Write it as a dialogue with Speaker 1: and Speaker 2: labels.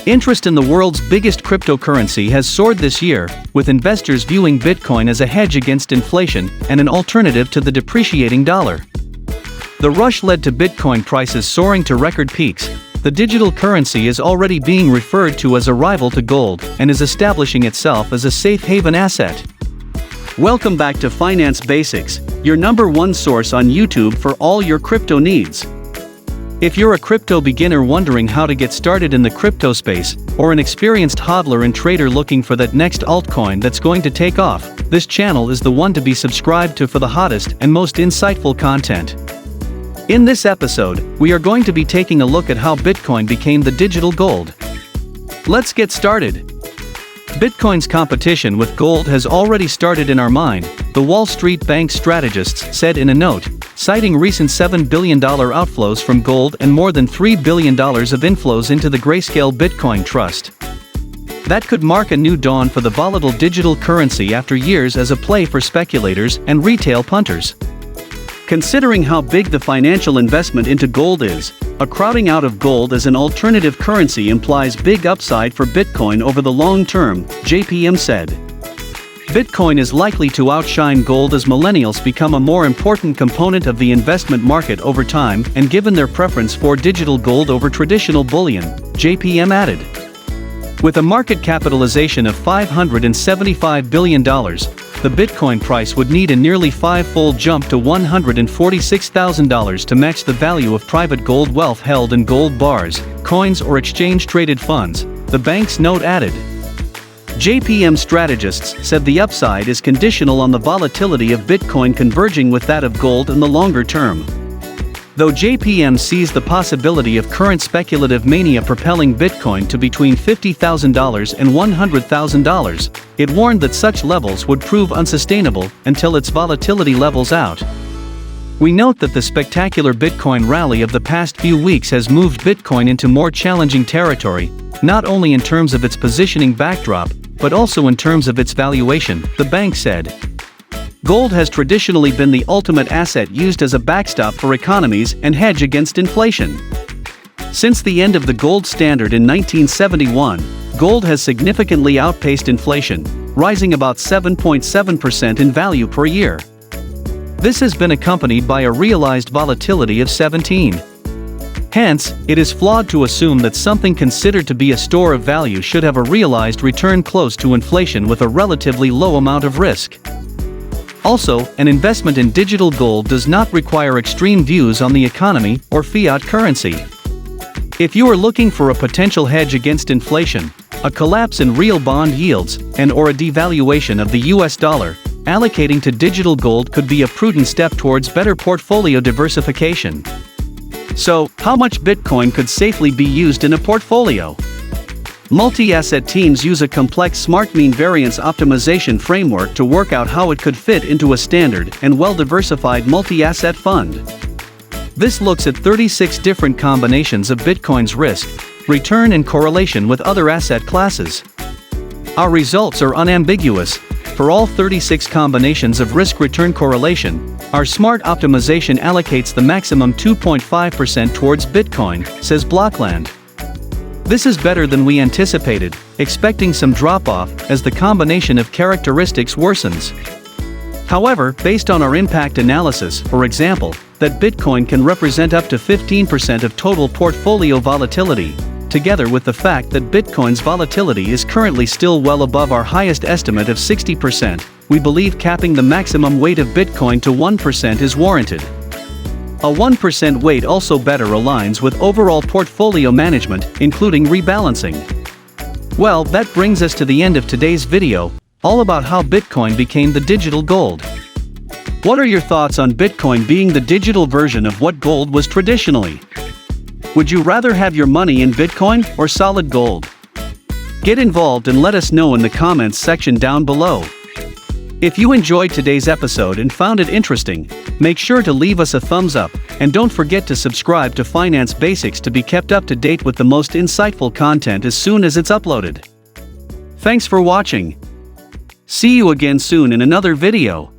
Speaker 1: Interest in the world's biggest cryptocurrency has soared this year, with investors viewing Bitcoin as a hedge against inflation and an alternative to the depreciating dollar. The rush led to Bitcoin prices soaring to record peaks. The digital currency is already being referred to as a rival to gold and is establishing itself as a safe haven asset. Welcome back to Finance Basics, your #1 source on YouTube for all your crypto needs. If you're a crypto beginner wondering how to get started in the crypto space, or an experienced hodler and trader looking for that next altcoin that's going to take off, this channel is the one to be subscribed to for the hottest and most insightful content. In this episode, we are going to be taking a look at how Bitcoin became the digital gold. Let's get started. Bitcoin's competition with gold has already started in our mind, the Wall Street bank strategists said in a note, citing recent $7 billion outflows from gold and more than $3 billion of inflows into the Grayscale Bitcoin Trust. That could mark a new dawn for the volatile digital currency after years as a play for speculators and retail punters. Considering how big the financial investment into gold is, a crowding out of gold as an alternative currency implies big upside for Bitcoin over the long term, JPM said. Bitcoin is likely to outshine gold as millennials become a more important component of the investment market over time and given their preference for digital gold over traditional bullion, JPM added. With a market capitalization of $575 billion, the Bitcoin price would need a nearly five-fold jump to $146,000 to match the value of private gold wealth held in gold bars, coins or exchange-traded funds, the bank's note added. JPM strategists said the upside is conditional on the volatility of Bitcoin converging with that of gold in the longer term. Though JPM sees the possibility of current speculative mania propelling Bitcoin to between $50,000 and $100,000, it warned that such levels would prove unsustainable until its volatility levels out. We note that the spectacular Bitcoin rally of the past few weeks has moved Bitcoin into more challenging territory, not only in terms of its positioning backdrop, but also in terms of its valuation, the bank said. Gold has traditionally been the ultimate asset used as a backstop for economies and hedge against inflation. Since the end of the gold standard in 1971, gold has significantly outpaced inflation, rising about 7.7% in value per year. This has been accompanied by a realized volatility of 17%. Hence, it is flawed to assume that something considered to be a store of value should have a realized return close to inflation with a relatively low amount of risk. Also, an investment in digital gold does not require extreme views on the economy or fiat currency. If you are looking for a potential hedge against inflation, a collapse in real bond yields, and/or a devaluation of the US dollar, allocating to digital gold could be a prudent step towards better portfolio diversification. So, how much Bitcoin could safely be used in a portfolio? Multi-asset teams use a complex smart mean variance optimization framework to work out how it could fit into a standard and well-diversified multi-asset fund. This looks at 36 different combinations of Bitcoin's risk, return and correlation with other asset classes. Our results are unambiguous. For all 36 combinations of risk-return correlation, our smart optimization allocates the maximum 2.5% towards Bitcoin, says Blockland. This is better than we anticipated, expecting some drop-off as the combination of characteristics worsens. However, based on our impact analysis, for example, that Bitcoin can represent up to 15% of total portfolio volatility, together with the fact that Bitcoin's volatility is currently still well above our highest estimate of 60%, we believe capping the maximum weight of Bitcoin to 1% is warranted. A 1% weight also better aligns with overall portfolio management, including rebalancing. Well, that brings us to the end of today's video, all about how Bitcoin became the digital gold. What are your thoughts on Bitcoin being the digital version of what gold was traditionally? Would you rather have your money in Bitcoin or solid gold? Get involved and let us know in the comments section down below. If you enjoyed today's episode and found it interesting, make sure to leave us a thumbs up, and don't forget to subscribe to Finance Basics to be kept up to date with the most insightful content as soon as it's uploaded. Thanks for watching. See you again soon in another video.